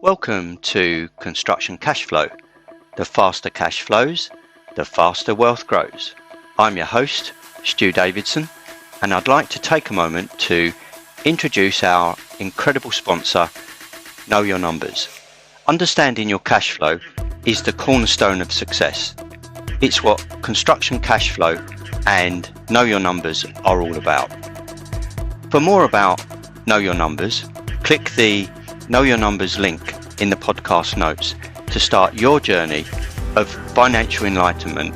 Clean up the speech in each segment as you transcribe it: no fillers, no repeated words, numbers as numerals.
Welcome to Construction Cashflow. The faster cash flows, the faster wealth grows. I'm your host, Stu Davidson, and I'd like to take a moment to introduce our incredible sponsor, Know Your Numbers. Understanding your cash flow is the cornerstone of success. It's what Construction Cashflow and Know Your Numbers are all about. For more about Know Your Numbers, click the Know Your Numbers link in the podcast notes to start your journey of financial enlightenment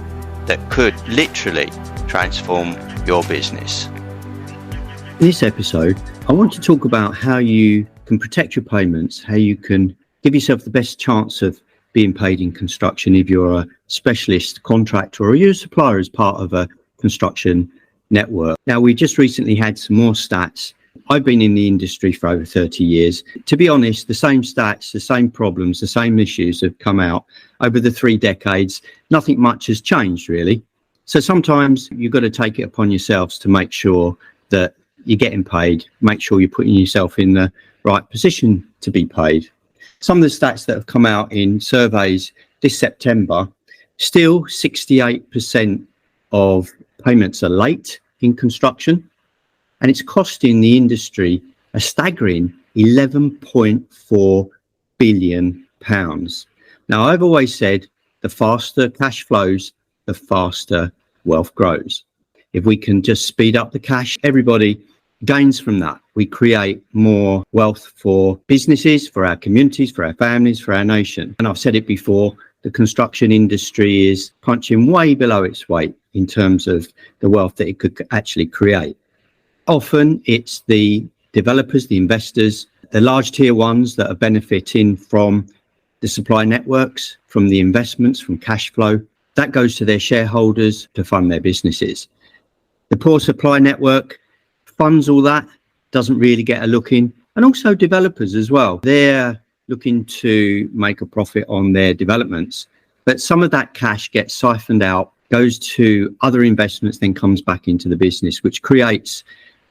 that could literally transform your business. In this episode, I want to talk about how you can protect your payments, how you can give yourself the best chance of being paid in construction if you're a specialist contractor or you're a supplier as part of a construction network. Now, we just recently had some more stats. I've been in the industry for over 30 years. To be honest, the same stats, the same problems, the same issues have come out over the 3 decades. Nothing much has changed, really. So sometimes you've got to take it upon yourselves to make sure that you're getting paid, make sure you're putting yourself in the right position to be paid. Some of the stats that have come out in surveys this September, still 68% of payments are late in construction. And it's costing the industry a staggering £11.4 billion. Now, I've always said the faster cash flows, the faster wealth grows. If we can just speed up the cash, everybody gains from that. We create more wealth for businesses, for our communities, for our families, for our nation. And I've said it before, the construction industry is punching way below its weight in terms of the wealth that it could actually create. Often it's the developers, the investors, the large tier ones that are benefiting from the supply networks, from the investments, from cash flow. That goes to their shareholders to fund their businesses. The poor supply network funds all that, doesn't really get a look in. And also developers as well. They're looking to make a profit on their developments. But some of that cash gets siphoned out, goes to other investments, then comes back into the business, which creates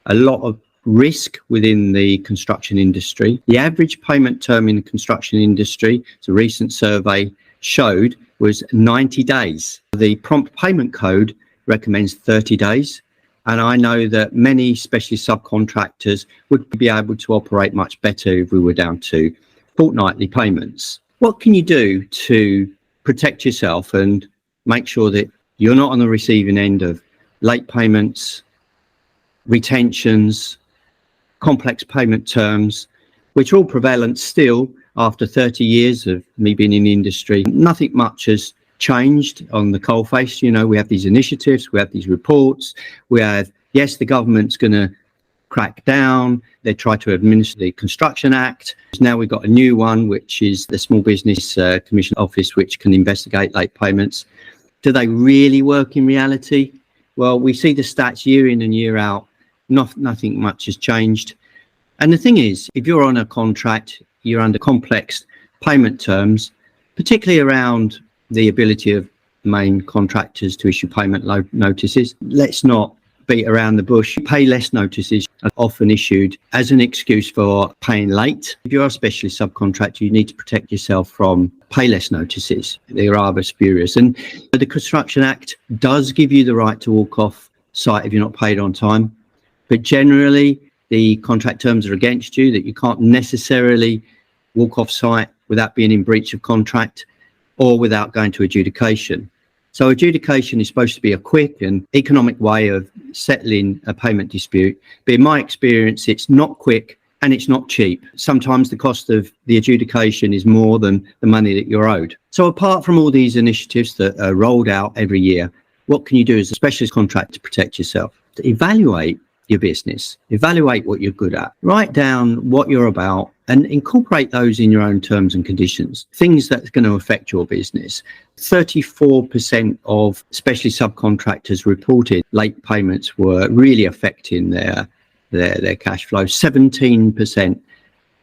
a lot of risk within the construction industry. The average payment term in the construction industry, as a recent survey showed, was 90 days. The prompt payment code recommends 30 days. And I know that many specialist subcontractors would be able to operate much better if we were down to fortnightly payments. What can you do to protect yourself and make sure that you're not on the receiving end of late payments, retentions, complex payment terms, which are all prevalent still after 30 years of me being in the industry? Nothing much has changed on the coalface. You know, we have these initiatives, we have these reports, we have, yes, the government's going to crack down, they try to administer the Construction Act. Now we've got a new one, which is the Small Business Commission Office, which can investigate late payments. Do they really work in reality? Well, we see the stats year in and year out. Nothing much has changed. And the thing is, if you're on a contract, you're under complex payment terms, particularly around the ability of main contractors to issue payment notices. Let's not beat around the bush. Pay less notices are often issued as an excuse for paying late. If you're a specialist subcontractor, you need to protect yourself from pay less notices. They're rather spurious. And the Construction Act does give you the right to walk off site if you're not paid on time. But generally, the contract terms are against you, that you can't necessarily walk off site without being in breach of contract or without going to adjudication. So adjudication is supposed to be a quick and economic way of settling a payment dispute. But in my experience, it's not quick and it's not cheap. Sometimes the cost of the adjudication is more than the money that you're owed. So apart from all these initiatives that are rolled out every year, what can you do as a specialist contractor to protect yourself? To evaluate your business, evaluate what you're good at, write down what you're about and incorporate those in your own terms and conditions, things that's going to affect your business. 34% of specialist subcontractors reported late payments were really affecting their cash flow. 17%,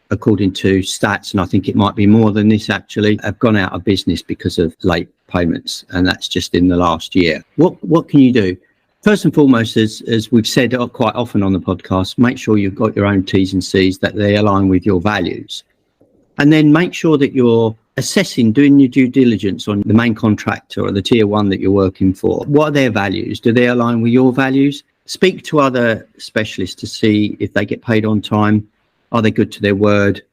according to stats, and I think it might be more than this actually, have gone out of business because of late payments, and that's just in the last year. What can you do? First and foremost, as we've said quite often on the podcast, make sure you've got your own T's and C's, that they align with your values. And then make sure that you're assessing, doing your due diligence on the main contractor or the tier one that you're working for. What are their values? Do they align with your values? Speak to other specialists to see if they get paid on time. Are they good to their word?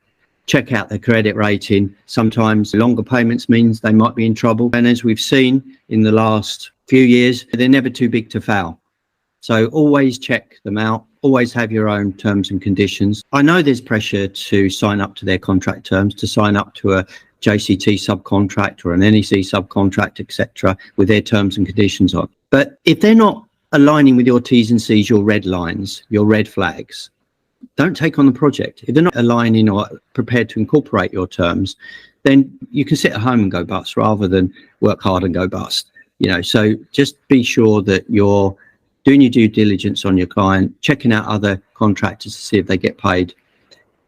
Check out their credit rating. Sometimes longer payments means they might be in trouble. And as we've seen in the last few years, they're never too big to fail. So always check them out. Always have your own terms and conditions. I know there's pressure to sign up to their contract terms, to sign up to a JCT subcontract or an NEC subcontract, etc., with their terms and conditions on. But if they're not aligning with your T's and C's, your red lines, your red flags, don't take on the project. If they're not aligning or prepared to incorporate your terms, then you can sit at home and go bust rather than work hard and go bust. So just be sure that you're doing your due diligence on your client, checking out other contractors to see if they get paid,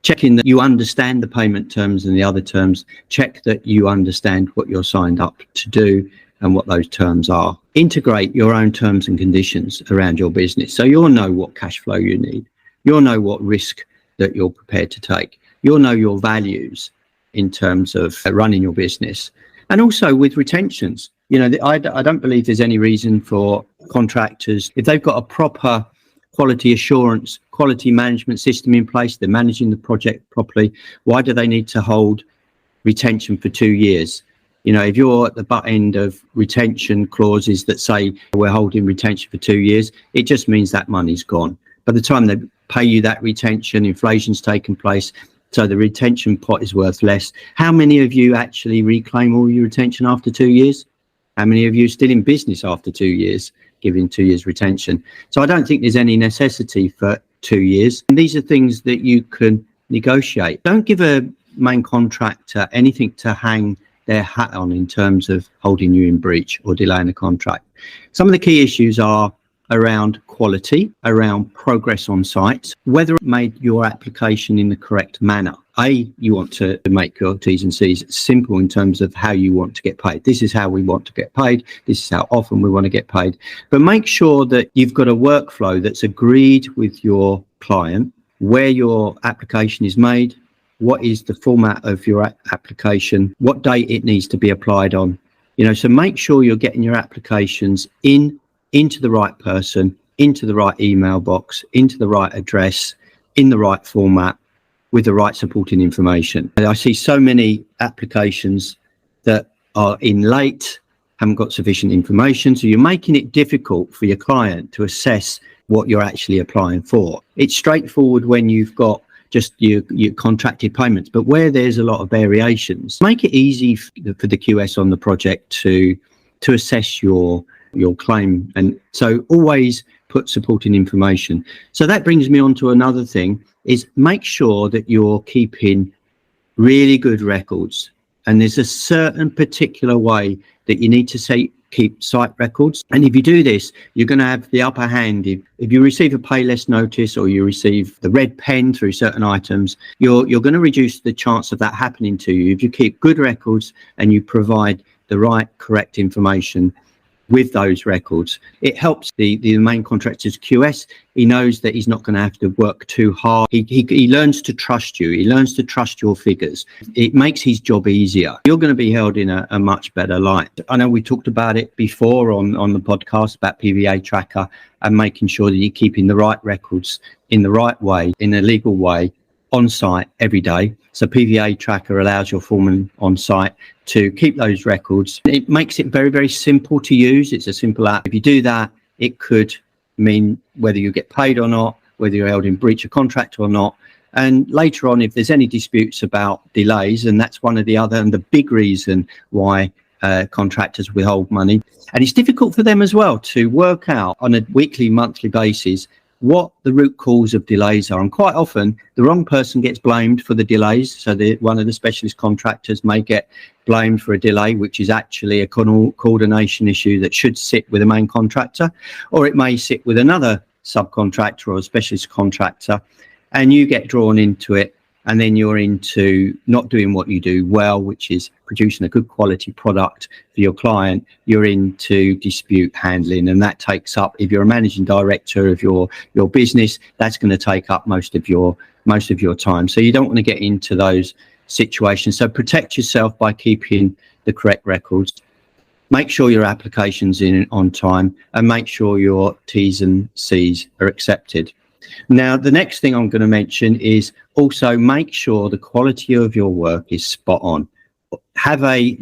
checking that you understand the payment terms and the other terms, check that you understand what you're signed up to do and what those terms are. Integrate your own terms and conditions around your business so you'll know what cash flow you need. You'll know what risk that you're prepared to take. You'll know your values in terms of running your business. And also with retentions, I don't believe there's any reason for contractors, if they've got a proper quality assurance, quality management system in place, they're managing the project properly, why do they need to hold retention for 2 years? If you're at the butt end of retention clauses that say we're holding retention for 2 years, it just means that money's gone. By the time they pay you that retention, inflation's taken place, so the retention pot is worth less. How many of you actually reclaim all your retention after 2 years? How many of you are still in business after 2 years, giving 2 years retention? So I don't think there's any necessity for 2 years. And these are things that you can negotiate. Don't give a main contractor anything to hang their hat on in terms of holding you in breach or delaying the contract. Some of the key issues are around quality, around progress on site, whether it made your application in the correct manner. You want to make your T's and C's simple in terms of how you want to get paid. This is how we want to get paid. This is how often we want to get paid. But make sure that you've got a workflow that's agreed with your client, where your application is made, what is the format of your application, what date it needs to be applied on. So make sure you're getting your applications into the right person, into the right email box, into the right address, in the right format, with the right supporting information. And I see so many applications that are in late, haven't got sufficient information, so you're making it difficult for your client to assess what you're actually applying for. It's straightforward when you've got just your contracted payments, but where there's a lot of variations, make it easy for the QS on the project to assess your claim. And so always put supporting information. So that brings me on to another thing, is make sure that you're keeping really good records. And there's a certain particular way that you need to keep site records. And if you do this, you're going to have the upper hand. If you receive a pay less notice or you receive the red pen through certain items, you're going to reduce the chance of that happening to you. If you keep good records and you provide the right, correct information with those records, it helps the main contractor's QS. He knows that he's not going to have to work too hard. He learns to trust you. He learns to trust your figures. It makes his job easier. You're going to be held in a much better light. I know we talked about it before on the podcast about PVA tracker and making sure that you're keeping the right records in the right way, in a legal way, on site every day. So PVA tracker allows your foreman on site to keep those records. It makes it very, very simple to use. It's a simple app. If you do that, it could mean whether you get paid or not, whether you're held in breach of contract or not. And later on, if there's any disputes about delays, and that's one of the other and the big reason why contractors withhold money. And it's difficult for them as well to work out on a weekly, monthly basis what the root cause of delays are. And quite often the wrong person gets blamed for the delays. So one of the specialist contractors may get blamed for a delay, which is actually a coordination issue that should sit with a main contractor, or it may sit with another subcontractor or a specialist contractor, and you get drawn into it. And then you're into not doing what you do well, which is producing a good quality product for your client. You're into dispute handling, and that takes up, if you're a managing director of your business, that's going to take up most of your time. So you don't want to get into those situation. So protect yourself by keeping the correct records. Make sure your application's in on time, and make sure your T's and C's are accepted. Now, the next thing I'm going to mention is also make sure the quality of your work is spot on. Have a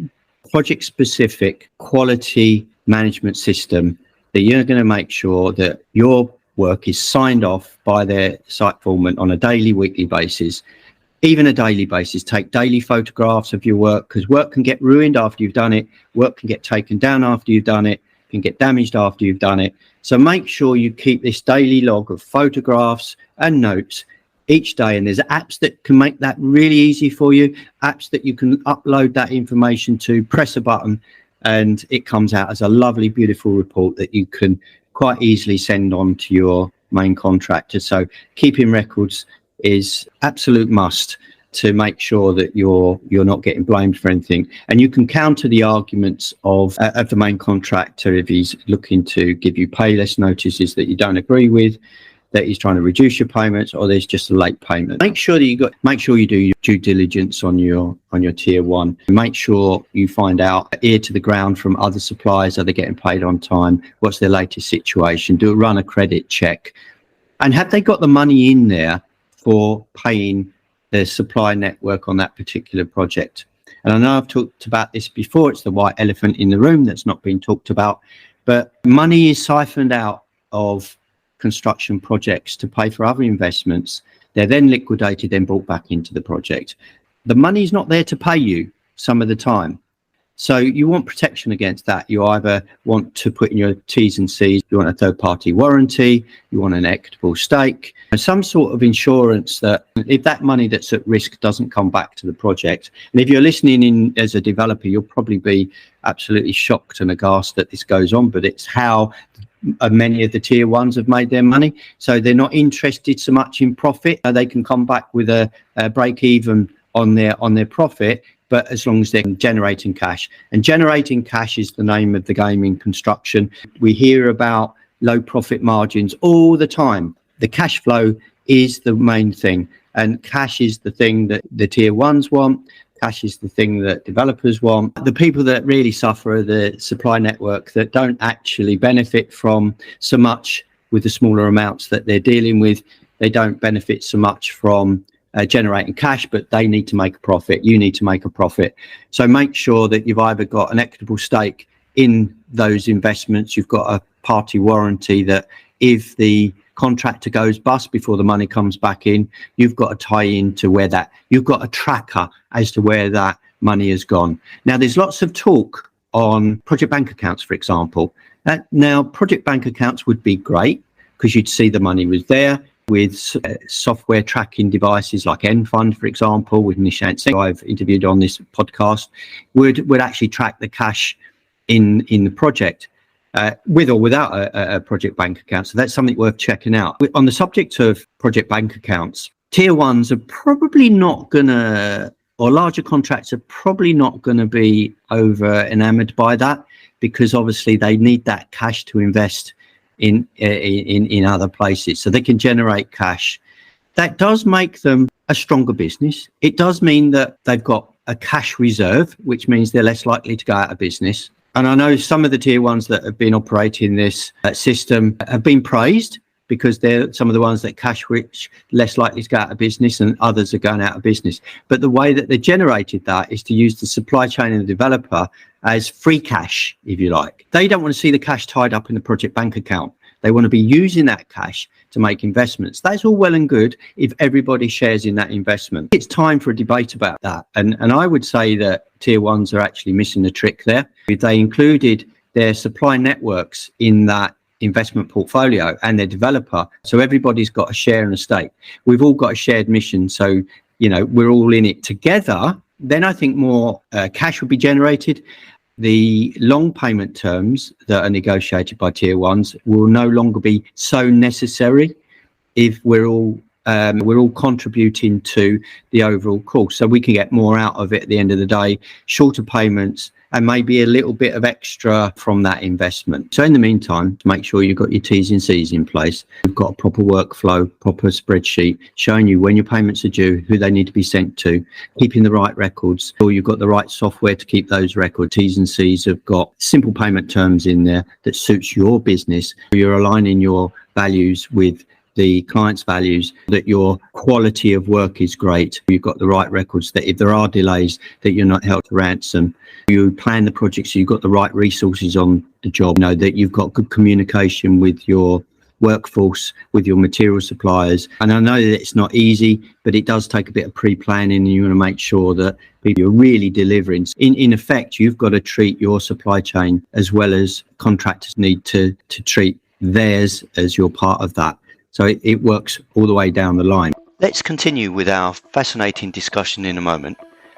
project-specific quality management system that you're going to make sure that your work is signed off by their site foreman on a daily, weekly basis. Even a daily basis. Take daily photographs of your work, because work can get ruined after you've done it. Work can get taken down after you've done it, can get damaged after you've done it. So make sure you keep this daily log of photographs and notes each day. And there's apps that can make that really easy for you. Apps that you can upload that information to, press a button, and it comes out as a lovely, beautiful report that you can quite easily send on to your main contractor. So keeping records is absolute must to make sure that you're not getting blamed for anything. And you can counter the arguments of the main contractor if he's looking to give you pay less notices that you don't agree with, that he's trying to reduce your payments, or there's just a late payment. Make sure you do your due diligence on your tier one. Make sure you find out ear to the ground from other suppliers. Are they getting paid on time? What's their latest situation? Run a credit check, and have they got the money in there for paying the supply network on that particular project? And I know I've talked about this before. It's the white elephant in the room that's not been talked about, but money is siphoned out of construction projects to pay for other investments. They're then liquidated, then brought back into the project. The money's not there to pay you some of the time. So you want protection against that. You either want to put in your T's and C's, you want a third-party warranty, you want an equitable stake, and some sort of insurance that if that money that's at risk doesn't come back to the project. And if you're listening in as a developer, you'll probably be absolutely shocked and aghast that this goes on, but it's how many of the tier ones have made their money. So they're not interested so much in profit. They can come back with a break even on their profit, but as long as they're generating cash. And generating cash is the name of the game in construction. We hear about low profit margins all the time. The cash flow is the main thing, and cash is the thing that the tier ones want. Cash is the thing that developers want. The people that really suffer are the supply network that don't actually benefit from so much with the smaller amounts that they're dealing with. They don't benefit so much from generating cash, but they need to make a profit. You need to make a profit. So make sure that you've either got an equitable stake in those investments, you've got a party warranty that if the contractor goes bust before the money comes back in, you've got to tie into where that, you've got a tracker as to where that money has gone. Now, there's lots of talk on project bank accounts, for example. Now, project bank accounts would be great because you'd see the money was there. With software tracking devices like Enfund, for example, with Nishant Singh, who I've interviewed on this podcast, would actually track the cash in the project with or without a project bank account. So that's something worth checking out. On the subject of project bank accounts, tier ones are probably not going to, or larger contracts are probably not going to be over enamored by that, because obviously they need that cash to invest in other places, so they can generate cash. That does make them a stronger business. It does mean that they've got a cash reserve, which means they're less likely to go out of business. And I know some of the tier ones that have been operating this system have been praised because they're some of the ones that cash rich, less likely to go out of business, and others are going out of business. But the way that they generated that is to use the supply chain and the developer as free cash, if you like. They don't want to see the cash tied up in the project bank account. They want to be using that cash to make investments. That's all well and good if everybody shares in that investment. It's time for a debate about that. And I would say that tier ones are actually missing the trick there. If they included their supply networks in that investment portfolio and their developer, so everybody's got a share and a stake. We've all got a shared mission, so we're all in it together. Then I think more cash would be generated. The long payment terms that are negotiated by tier ones will no longer be so necessary if we're all contributing to the overall course, so we can get more out of it at the end of the day. Shorter payments and maybe a little bit of extra from that investment. So in the meantime, make sure you've got your T's and C's in place. You've got a proper workflow, proper spreadsheet showing you when your payments are due, who they need to be sent to, keeping the right records, or you've got the right software to keep those records. T's and C's have got simple payment terms in there that suits your business. You're aligning your values with the client's values, that your quality of work is great. You've got the right records, that if there are delays, that you're not held to ransom. You plan the project so you've got the right resources on the job, that you've got good communication with your workforce, with your material suppliers. And I know that it's not easy, but it does take a bit of pre-planning, and you want to make sure that people are really delivering. In effect, you've got to treat your supply chain as well as contractors need to treat theirs as you're part of that. So it works all the way down the line. Let's continue with our fascinating discussion in a moment.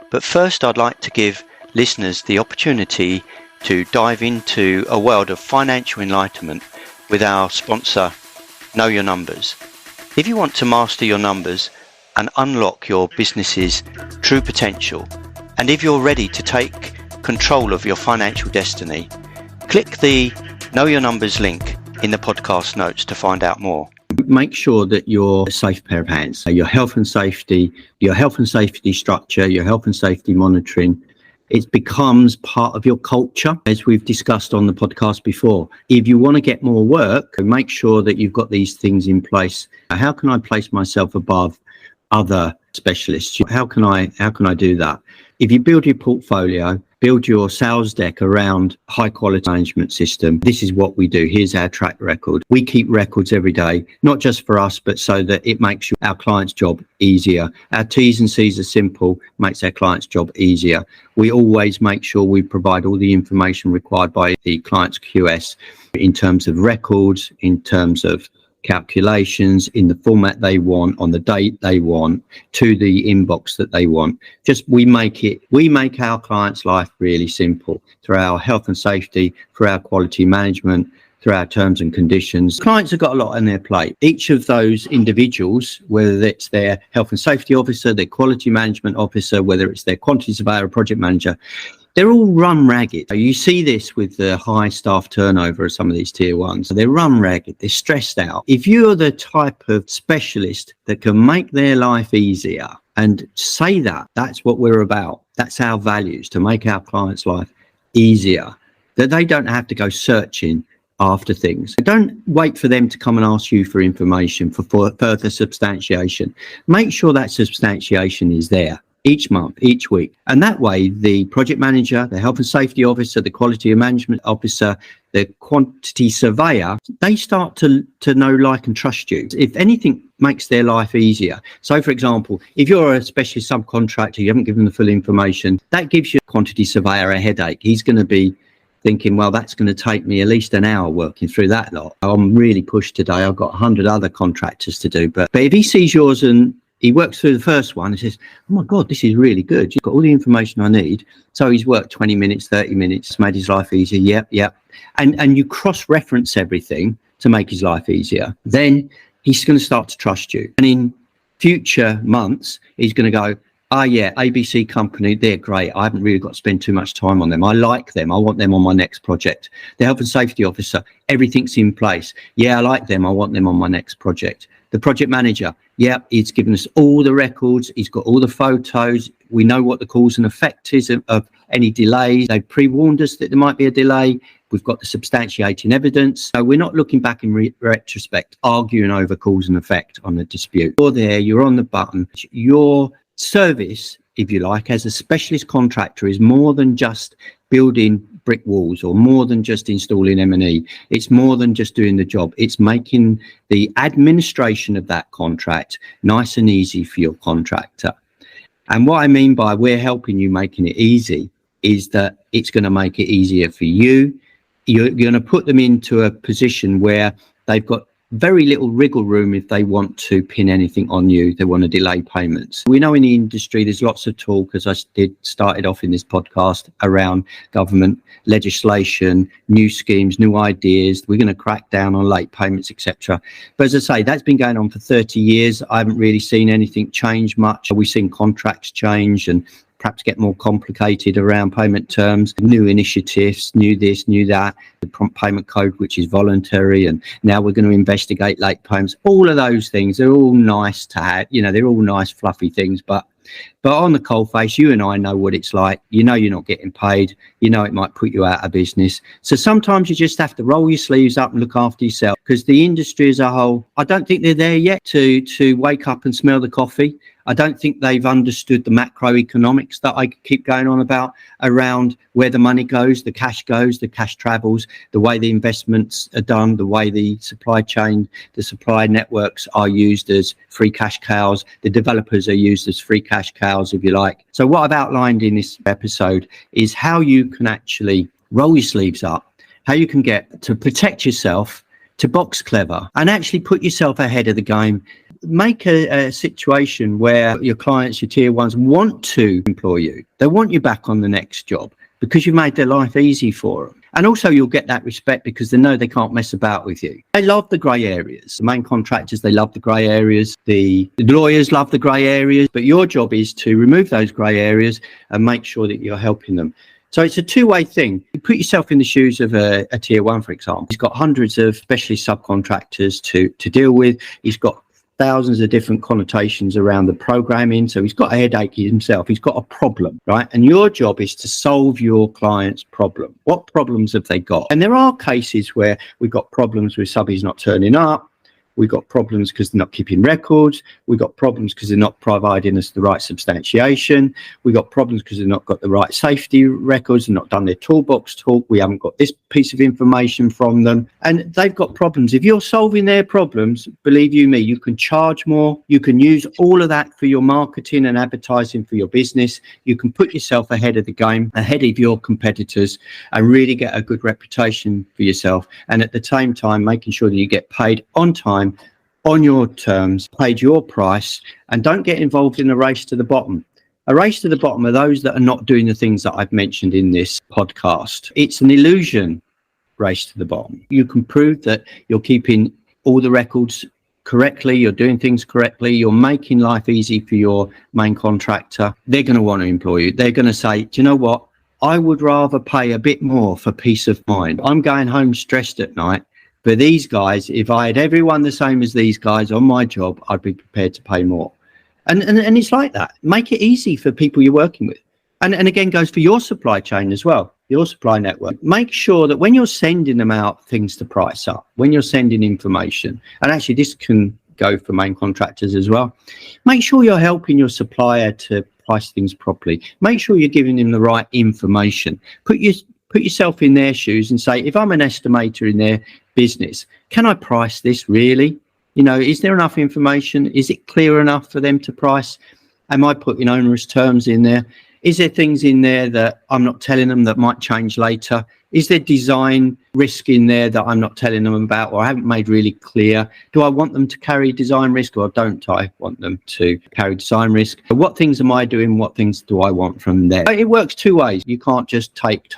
But first, I'd like to give listeners the opportunity to dive into a world of financial enlightenment with our sponsor, Know Your Numbers. If you want to master your numbers and unlock your business's true potential, and if you're ready to take control of your financial destiny, click the Know Your Numbers link in the podcast notes to find out more. Make sure that you're a safe pair of hands. Your health and safety structure, your health and safety monitoring, it becomes part of your culture, as we've discussed on the podcast before. If you want to get more work, make sure that you've got these things in place. How can I place myself above other specialists? How can I do that? If you build your portfolio, build your sales deck around high quality management system. This is what we do. Here's our track record. We keep records every day, not just for us, but so that it makes our client's job easier. Our T's and C's are simple, makes our client's job easier. We always make sure we provide all the information required by the client's QS in terms of records, in terms of calculations, in the format they want, on the date they want, to the inbox that they want. We make our clients' life really simple through our health and safety, through our quality management, through our terms and conditions. Clients have got a lot on their plate. Each of those individuals, whether it's their health and safety officer, their quality management officer, whether it's their quantity surveyor or project manager, they're all run ragged. You see this with the high staff turnover of some of these tier ones. They're run ragged, they're stressed out. If you're the type of specialist that can make their life easier and say that's what we're about, that's our values, to make our clients' life easier, that they don't have to go searching after things. Don't wait for them to come and ask you for information, for further substantiation. Make sure that substantiation is there each month, each week. And that way, the project manager, the health and safety officer, the quality management officer, the quantity surveyor, they start to know, like, and trust you. If anything makes their life easier. So, for example, if you're a specialist subcontractor, you haven't given the full information, that gives your quantity surveyor a headache. He's going to be thinking, well, that's going to take me at least an hour working through that lot. I'm really pushed today. I've got 100 other contractors to do. But if he sees yours and he works through the first one and says, oh my God, this is really good. You've got all the information I need. So he's worked 20 minutes, 30 minutes, made his life easier. Yep. And you cross-reference everything to make his life easier. Then he's going to start to trust you. And in future months, he's going to go, yeah, ABC company, they're great. I haven't really got to spend too much time on them. I like them. I want them on my next project. The health and safety officer, everything's in place. Yeah, I like them. I want them on my next project. The project manager, yeah, he's given us all the records. He's got all the photos. We know what the cause and effect is of any delays. They've pre-warned us that there might be a delay. We've got the substantiating evidence. So we're not looking back in retrospect, arguing over cause and effect on the dispute. You're there, you're on the button. Your service, if you like, as a specialist contractor is more than just building brick walls or more than just installing M&E. It's more than just doing the job. It's making the administration of that contract nice and easy for your contractor. And what I mean by we're helping you making it easy is that it's going to make it easier for you. You're going to put them into a position where they've got very little wriggle room if they want to pin anything on you. They want to delay payments. We know in the industry there's lots of talk, as I started off in this podcast, around government legislation, new schemes, new ideas. We're going to crack down on late payments, etc. But as I say, that's been going on for 30 years. I haven't really seen anything change much. We've seen contracts change and perhaps get more complicated around payment terms, new initiatives, new this, new that, the prompt payment code, which is voluntary, and now we're going to investigate late payments. All of those things are all nice to have, they're all nice fluffy things, but on the coalface, you and I know what it's like. You're not getting paid. It might put you out of business. So sometimes you just have to roll your sleeves up and look after yourself, because the industry as a whole, I don't think they're there yet to wake up and smell the coffee. I don't think they've understood the macroeconomics that I keep going on about around where the money goes, the cash travels, the way the investments are done, the way the supply chain, the supply networks are used as free cash cows, the developers are used as free cash cows, if you like. So what I've outlined in this episode is how you can actually roll your sleeves up, how you can get to protect yourself, to box clever, and actually put yourself ahead of the game. Make a situation where your clients, your tier ones, want to employ you. They want you back on the next job because you've made their life easy for them. And also you'll get that respect because they know they can't mess about with you. They love the grey areas. The main contractors, they love the grey areas. The lawyers love the grey areas. But your job is to remove those grey areas and make sure that you're helping them. So it's a two-way thing. You put yourself in the shoes of a tier one, for example. He's got hundreds of specialist subcontractors to deal with. He's got thousands of different connotations around the programming. So he's got a headache himself. He's got a problem, right? And your job is to solve your client's problem. What problems have they got? And there are cases where we've got problems with subbies not turning up. We've got problems because they're not keeping records. We've got problems because they're not providing us the right substantiation. We've got problems because they've not got the right safety records and not done their toolbox talk. We haven't got this piece of information from them. And they've got problems. If you're solving their problems, believe you me, you can charge more. You can use all of that for your marketing and advertising for your business. You can put yourself ahead of the game, ahead of your competitors, and really get a good reputation for yourself. And at the same time, making sure that you get paid on time, on your terms, paid your price, and don't get involved in a race to the bottom. A race to the bottom are those that are not doing the things that I've mentioned in this podcast. It's an illusion race to the bottom. You can prove that you're keeping all the records correctly, you're doing things correctly, you're making life easy for your main contractor. They're going to want to employ you. They're going to say, do you know what? I would rather pay a bit more for peace of mind. I'm going home stressed at night. For these guys, if I had everyone the same as these guys on my job, I'd be prepared to pay more. And it's like that. Make it easy for people you're working with. And again, goes for your supply chain as well, your supply network. Make sure that when you're sending them out things to price up, when you're sending information, and actually this can go for main contractors as well, make sure you're helping your supplier to price things properly. Make sure you're giving them the right information. Put yourself in their shoes and say, if I'm an estimator in their business, can I price this really? Is there enough information? Is it clear enough for them to price? Am I putting onerous terms in there? Is there things in there that I'm not telling them that might change later? Is there design risk in there that I'm not telling them about or I haven't made really clear? Do I want them to carry design risk or don't I want them to carry design risk? What things am I doing? What things do I want from them? It works two ways. You can't just take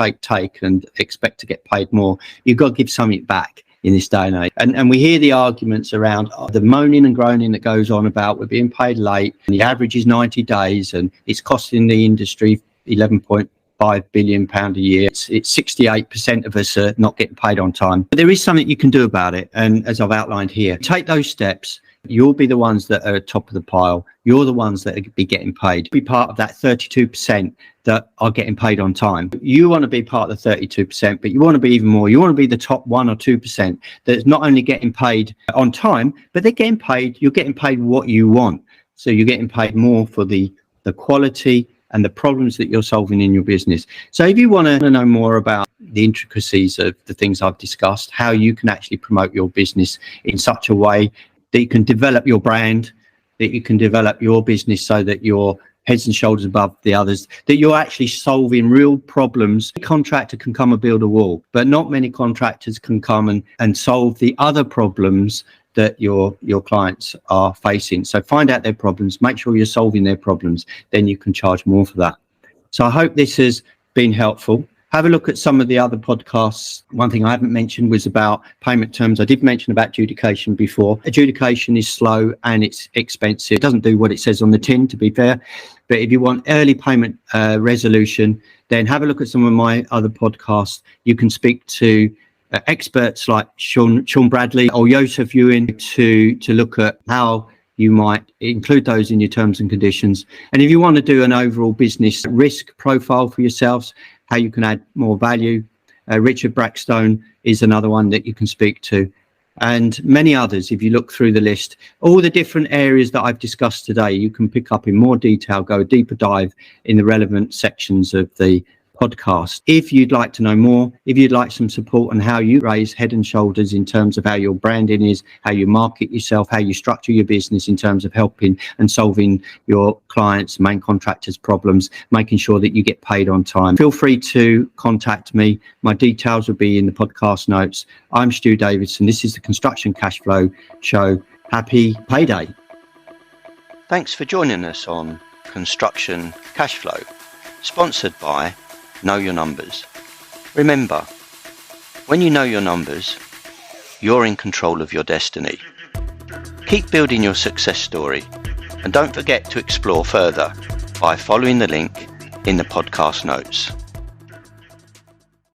and expect to get paid more. You've got to give something back in this day and age. And we hear the arguments around the moaning and groaning that goes on about we're being paid late and the average is 90 days and it's costing the industry £11.5 billion a year. It's 68% of us are not getting paid on time. But there is something you can do about it. And as I've outlined here, take those steps. You'll be the ones that are at top of the pile. You're the ones that will be getting paid. Be part of that 32% that are getting paid on time. You want to be part of the 32%, but you want to be even more. You want to be the top 1 or 2% that's not only getting paid on time, but they're getting paid. You're getting paid what you want. So you're getting paid more for the quality and the problems that you're solving in your business. So if you want to know more about the intricacies of the things I've discussed, how you can actually promote your business in such a way that you can develop your brand, that you can develop your business so that you're heads and shoulders above the others, that you're actually solving real problems. A contractor can come and build a wall, but not many contractors can come and solve the other problems that your clients are facing. So find out their problems, make sure you're solving their problems, then you can charge more for that. So I hope this has been helpful. Have a look at some of the other podcasts. One thing I haven't mentioned was about payment terms. I did mention about adjudication before. Adjudication is slow and it's expensive. It doesn't do what it says on the tin, to be fair. But if you want early payment resolution, then have a look at some of my other podcasts. You can speak to experts like Sean Bradley or Joseph Ewan to look at how you might include those in your terms and conditions. And if you want to do an overall business risk profile for yourselves, how you can add more value, Richard Brackstone is another one that you can speak to, and many others. If you look through the list, all the different areas that I've discussed today, you can pick up in more detail, go a deeper dive in the relevant sections of the podcast. If you'd like to know more, if you'd like some support on how you raise head and shoulders in terms of how your branding is, how you market yourself, how you structure your business in terms of helping and solving your clients, main contractors' problems, making sure that you get paid on time, feel free to contact me. My details will be in the podcast notes. I'm Stu Davidson. This is the Construction Cashflow Show. Happy payday. Thanks for joining us on Construction Cashflow, sponsored by Know Your Numbers. Remember, when you know your numbers, you're in control of your destiny. Keep building your success story, and don't forget to explore further by following the link in the podcast notes.